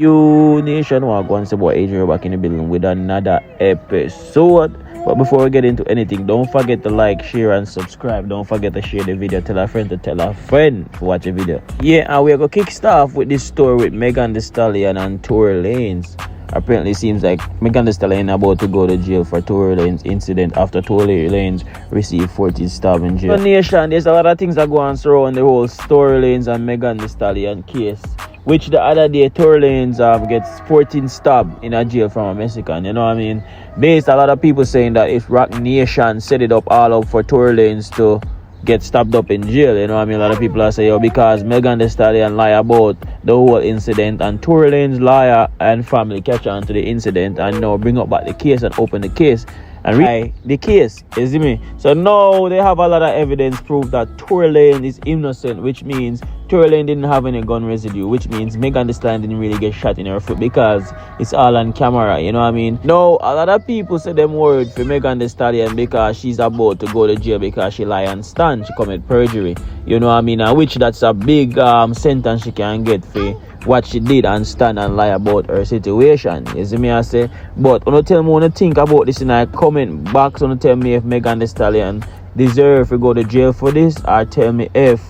You nation wagwan, say boy Adrian back in the building with another episode. But before we get into anything, don't forget to like, share and subscribe. Don't forget to share the video, tell a friend to tell a friend to watch the video. Yeah, and we're gonna kick start off with this story with Megan Thee Stallion and Tory Lanez. Apparently seems like Megan Thee Stallion about to go to jail for Tory Lanez incident after Tory Lanez received 14 stab in jail. So nation, there's a lot of things that go on surround the whole Tory Lanez and Megan Thee Stallion case. Which the other day, Tory Lanez gets 14 stab in a jail from a Mexican, you know what I mean? Based a lot of people saying that if Rock Nation set it up all up for Tory Lanez to get stabbed up in jail, you know what I mean? A lot of people are saying, yo, because Megan Thee Stallion lie about the whole incident and Tory Lanez lawyer and family catch on to the incident and now bring up back the case and open the case and read the case, you see me? So now they have a lot of evidence proof that Tory Lanez is innocent, which means Tory Lanez didn't have any gun residue, which means Megan Thee Stallion didn't really get shot in her foot because it's all on camera, you know what I mean? Now, a lot of people say them worried for Megan Thee Stallion because she's about to go to jail because she lie and stand, she commit perjury, you know what I mean? And which that's a big sentence she can get for what she did and stand and lie about her situation, you see me I say? But when you tell me what you think about this in a comment box, when you tell me if Megan Thee Stallion deserve to go to jail for this, or tell me if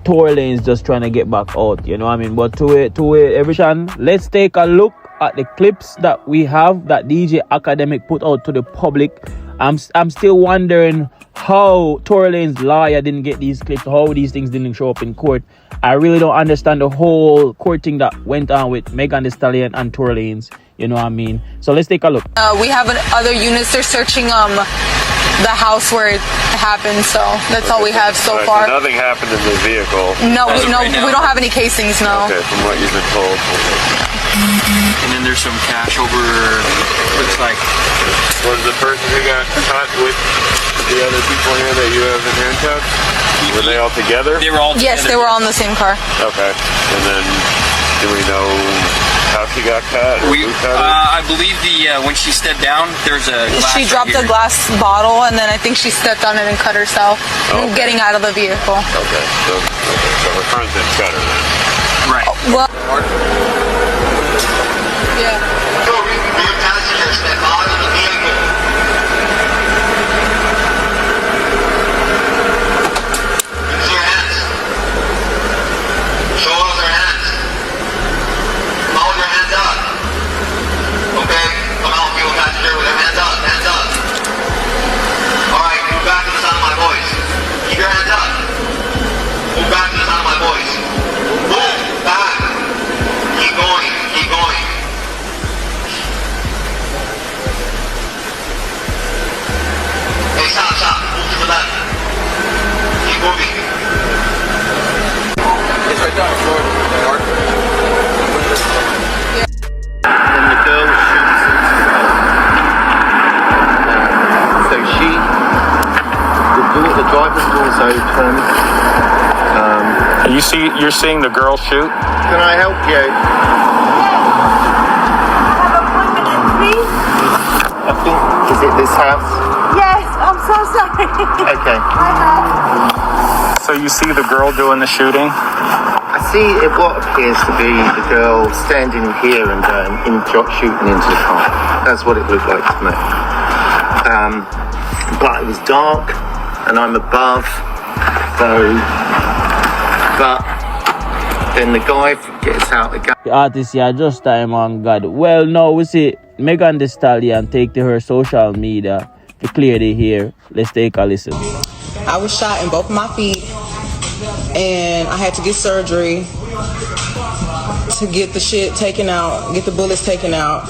Tory Lanez just trying to get back out, you know what I mean? But to it, everyone, let's take a look at the clips that we have that DJ Academic put out to the public. I'm still wondering how Tory Lanez's lawyer didn't get these clips, how these things didn't show up in court. I really don't understand the whole court thing that went on with Megan Thee Stallion and Tory Lanez, you know what I mean? So let's take a look. We have other units. They're searching the house where it happened, so that's all we have so far. So nothing happened in the vehicle? No, we don't have any casings, no. Okay, from what you've been told. And then there's some cash over, looks like. Was the person who got caught with the other people here that you have in handcuffs? Were they all together? They were all together. Yes, they were all in the same car. Okay. And then, do we know how she got caught? I believe when she stepped down, there's a glass. She dropped a glass bottle, and then I think she stepped on it and cut herself, getting out of the vehicle. Okay. So her friend didn't cut her then? Right. Well, yeah. Passengers that bottom the vehicle. Use your hands. Show us your hands. Hold your hands up. Okay? Come out, people passenger with their hands up. Hands up. Alright, move back to the sound of my voice. Keep your hands up. Move back to the sound of my voice. Move back. Keep going. Keep going. Hey, stop. Move to the left. Keep moving. It's right down the floor. And the girl shoots so the driver's door's open. You're seeing the girl shoot? Can I help you? I think, is it this house? Yes, I'm so sorry. Okay. So you see the girl doing the shooting? I see what appears to be the girl standing here and shooting into the car. That's what it looked like to me. But it was dark and I'm above, so, but then the guy gets out the gun. The artist here just time on God. Well, now we see Megan Thee Stallion take to her social media to clear the hair. Let's take a listen. I was shot in both of my feet and I had to get surgery to get the shit taken out, get the bullets taken out.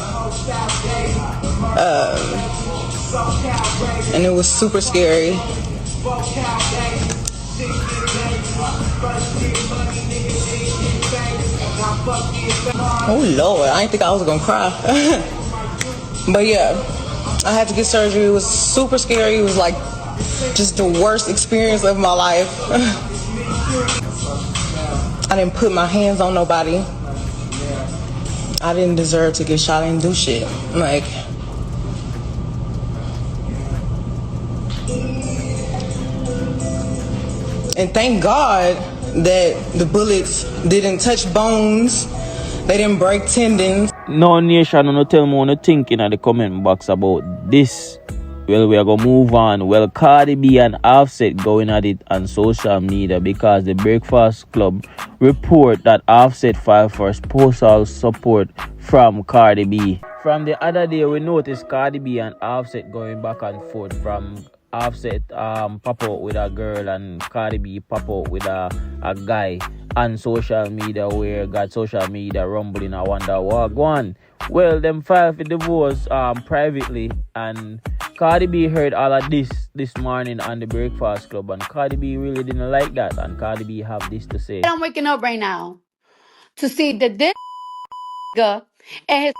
And it was super scary. Oh Lord, I didn't think I was gonna cry. But yeah, I had to get surgery. It was super scary. It was like just the worst experience of my life. I didn't put my hands on nobody. I didn't deserve to get shot and do shit. Like, and thank God that the bullets didn't touch bones They didn't break tendons. No nation, no tell me what you think in the comment box about this. Well, we are gonna move on. Well, Cardi B and Offset going at it on social media because the Breakfast Club report that Offset filed for spousal support from Cardi B. From the other day, we noticed Cardi B and Offset going back and forth. From Offset pop out with a girl and Cardi B pop out with a guy on social media, where got social media rumbling. I wonder what go on. Well, them filed for divorce privately, and Cardi B heard all of this morning on the Breakfast Club, and Cardi B really didn't like that, and Cardi B have this to say. I'm waking up right now to see that this nigga and his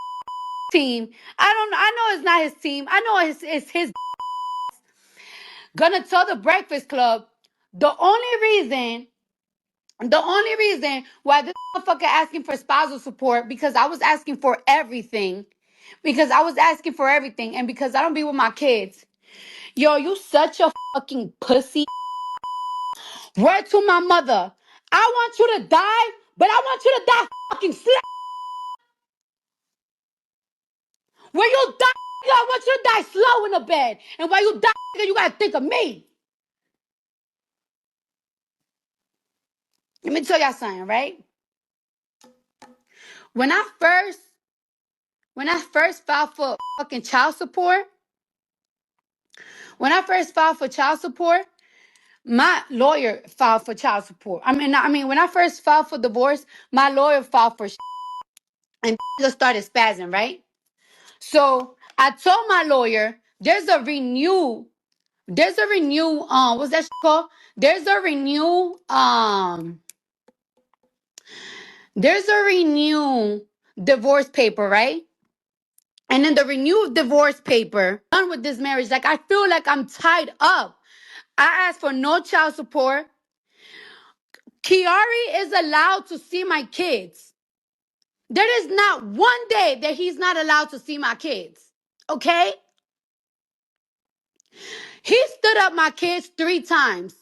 team. I know it's not his team. I know it's his gonna tell the Breakfast Club the only reason why this motherfucker asking for spousal support, because I was asking for everything. Because I was asking for everything, and because I don't be with my kids. Yo, you such a fucking pussy. Word to my mother. I want you to die, but I want you to die fucking slow. When you die, nigga, I want you to die slow in the bed. And while you die, nigga, you gotta think of me. Let me tell y'all something, right? When I first filed for fucking child support, my lawyer filed for child support. When I first filed for divorce, my lawyer filed for and just started spazzing, right? So I told my lawyer, there's a renew, what's that called? There's a renew divorce paper, right? And then the renewed divorce paper, done with this marriage, like I feel like I'm tied up. I asked for no child support. Kiari is allowed to see my kids. There is not one day that he's not allowed to see my kids. Okay? He stood up my kids 3 times.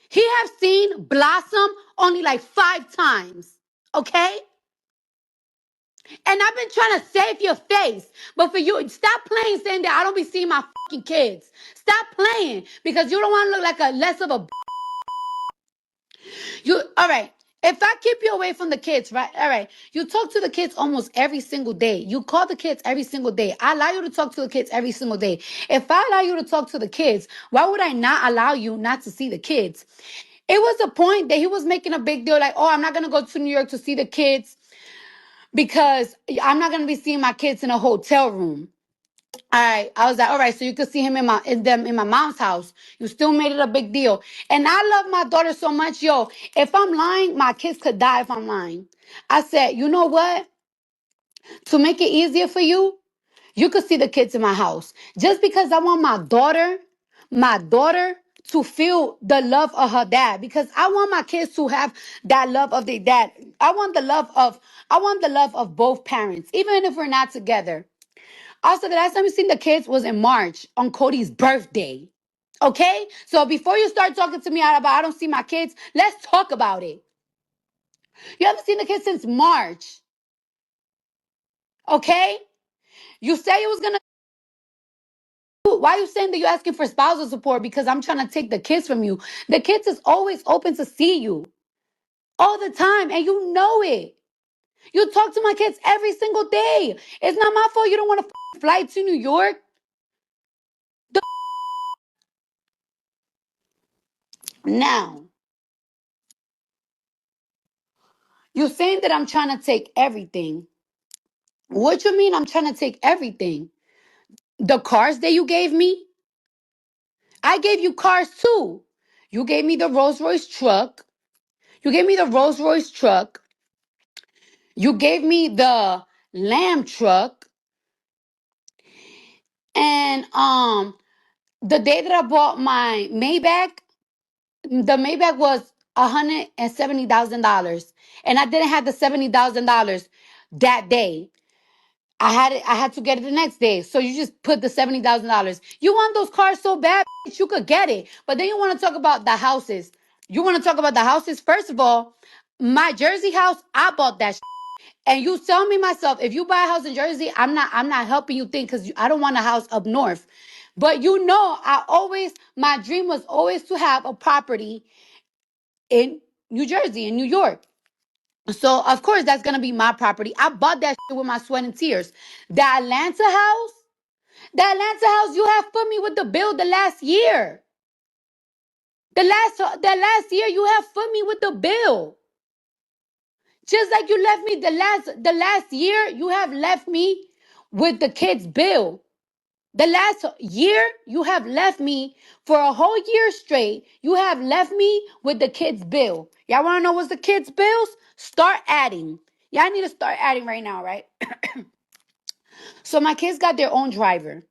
He have seen Blossom only like 5 times. Okay? And I've been trying to save your face. But for you, stop playing saying that I don't be seeing my fucking kids. Stop playing. Because you don't want to look like a less of a... All right. If I keep you away from the kids, right? All right. You talk to the kids almost every single day. You call the kids every single day. I allow you to talk to the kids every single day. If I allow you to talk to the kids, why would I not allow you not to see the kids? It was a point that he was making a big deal like, oh, I'm not going to go to New York to see the kids because I'm not going to be seeing my kids in a hotel room. All right. I was like, all right, so you could see him in my mom's house. You still made it a big deal. And I love my daughter so much. Yo, if I'm lying, my kids could die if I'm lying. I said, you know what? To make it easier for you, you could see the kids in my house. Just because I want my daughter to feel the love of her dad. Because I want my kids to have that love of their dad. I want the love of both parents, even if we're not together. Also, the last time we seen the kids was in March on Cody's birthday. Okay? So before you start talking to me about I don't see my kids, let's talk about it. You haven't seen the kids since March. Okay? You say you was gonna... Why are you saying that you're asking for spousal support? Because I'm trying to take the kids from you. The kids is always open to see you. All the time. And you know it. You talk to my kids every single day. It's not my fault you don't want to fly to New York. Now, you're saying that I'm trying to take everything. What you mean I'm trying to take everything? The cars that you gave me? I gave you cars too. You gave me the Rolls Royce truck. You gave me the Rolls Royce truck. You gave me the Lamb truck. And the day that I bought my Maybach, the Maybach was $170,000. And I didn't have the $70,000 that day. I had to get it the next day. So you just put the $70,000. You want those cars so bad, bitch, you could get it. But then you want to talk about the houses. You want to talk about the houses? First of all, my Jersey house, I bought that. And you tell me myself, if you buy a house in Jersey, I'm not helping you think because I don't want a house up north. But you know, my dream was always to have a property in New Jersey, in New York. So of course that's gonna be my property. I bought that shit with my sweat and tears. The Atlanta house, you have put me with the bill the last year. The last year you have put me with the bill. Just like you left me the last year, you have left me with the kids' bill. The last year, you have left me for a whole year straight. You have left me with the kids' bill. Y'all want to know what's the kids' bills? Start adding. Y'all need to start adding right now, right? So my kids got their own driver.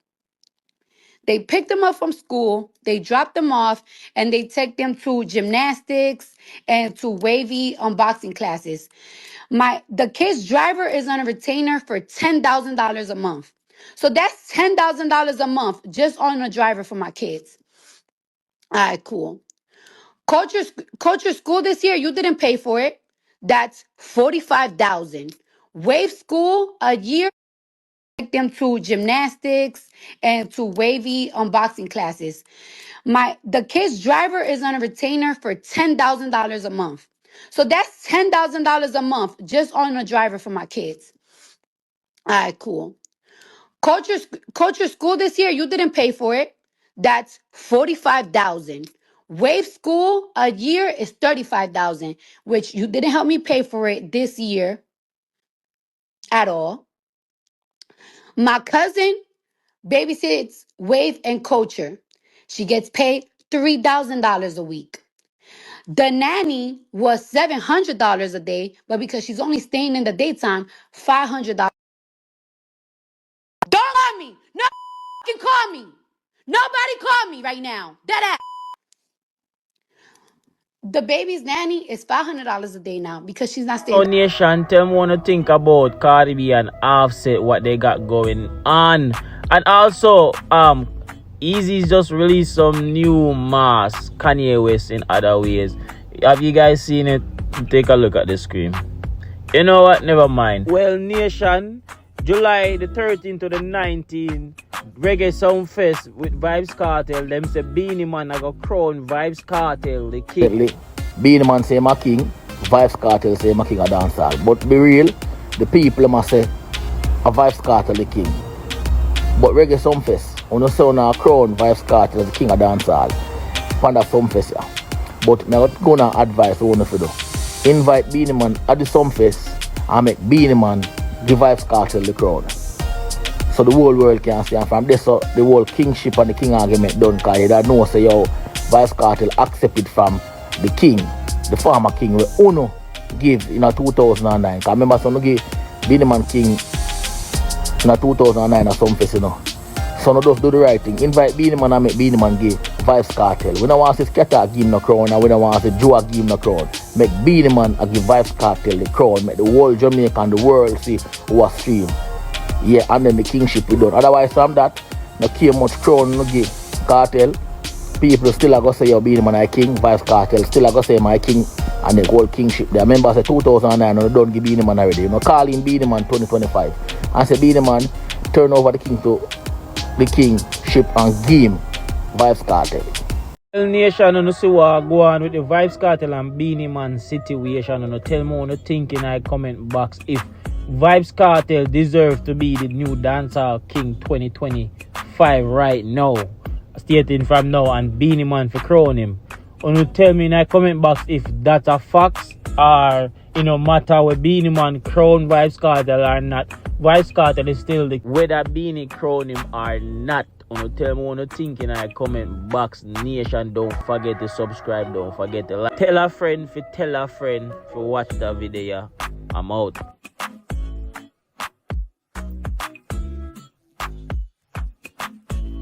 They pick them up from school, they drop them off, and they take them to gymnastics and to wavy unboxing classes. The kid's driver is on a retainer for $10,000 a month. So that's $10,000 a month just on a driver for my kids. All right, cool. Culture school this year, you didn't pay for it. That's $45,000. Wave school a year, take them to gymnastics and to wavy unboxing classes. The kid's driver is on a retainer for $10,000 a month. So that's $10,000 a month just on a driver for my kids. All right, cool. Culture school this year, you didn't pay for it. That's $45,000. Wave school a year is $35,000, which you didn't help me pay for it this year at all. My cousin babysits Wave and Culture. She gets paid $3,000 a week. The nanny was $700 a day, but because she's only staying in the daytime, $500. Don't call me. No can call me. Nobody call me right now. That ass. The baby's nanny is $500 a day now because she's not So staying. nation, tell me what you think about Cardi B and Offset, what they got going on. And also, Easy's just released some new mask, Kanye West in other ways. Have you guys seen it? Take a look at the screen. You know what? Never mind. Well, nation, July the 13th to the 19th, Reggae Sound Fest with Vybz Kartel. Them say Beanie Man I got crown Vybz Kartel the king. Beanie Man say my king, Vybz Kartel say my king of dancehall. But be real, the people must say a Vybz Kartel the king. But Reggae Sound Fest, on the sound of crown Vybz Kartel as the king of dancehall. Panda Sound Fest, yeah. But I'm not gonna advise you to do. Invite Beanie Man at the Sound Fest and make Beanie Man give Vybz Kartel the crown. So the whole world can see, and from this so the whole kingship and the king argument done, because you don't know say yo Vybz Kartel accepted from the king, the former king where Uno give in 2009. Because remember some give Beanie Man king in 2009 or something, you know. So no just do the right thing. Invite Beanie Man and make Beanie Man give Vybz Kartel. We don't want to see Sketta give him no crown, and we don't want to see Joe give him no crown. Make Beanie Man and give Vybz Kartel the crown. Make the whole Jamaica and the world see who are stream. Yeah, and then the kingship we done. Otherwise from that, no care much crown no give Kartel. People still are going to say, yo, Beanie Man I king, Vybz Kartel still are going to say my king, and the whole kingship there. Remember, I said 2009, no, don't give Beanie Man already. You know, call him Beanie Man 2025. And say Beanie Man, turn over the king to the kingship and give him Vybz Kartel. Well, nation, you see what go on with the Vybz Kartel and Beanie Man situation. You tell me what you think in the comment box if Vybz Kartel deserve to be the new dancehall king 2025 right now. Stating from now and Beanie Man for crown him. You tell me in the comment box if that's a fact or matter whether Beanie Man crown Vybz Kartel or not. Vybz Kartel is still the whether Beanie crown him or not. You tell me what you think in the comment box. Nation, don't forget to subscribe, don't forget to like. Tell a friend for watch the video. I'm out.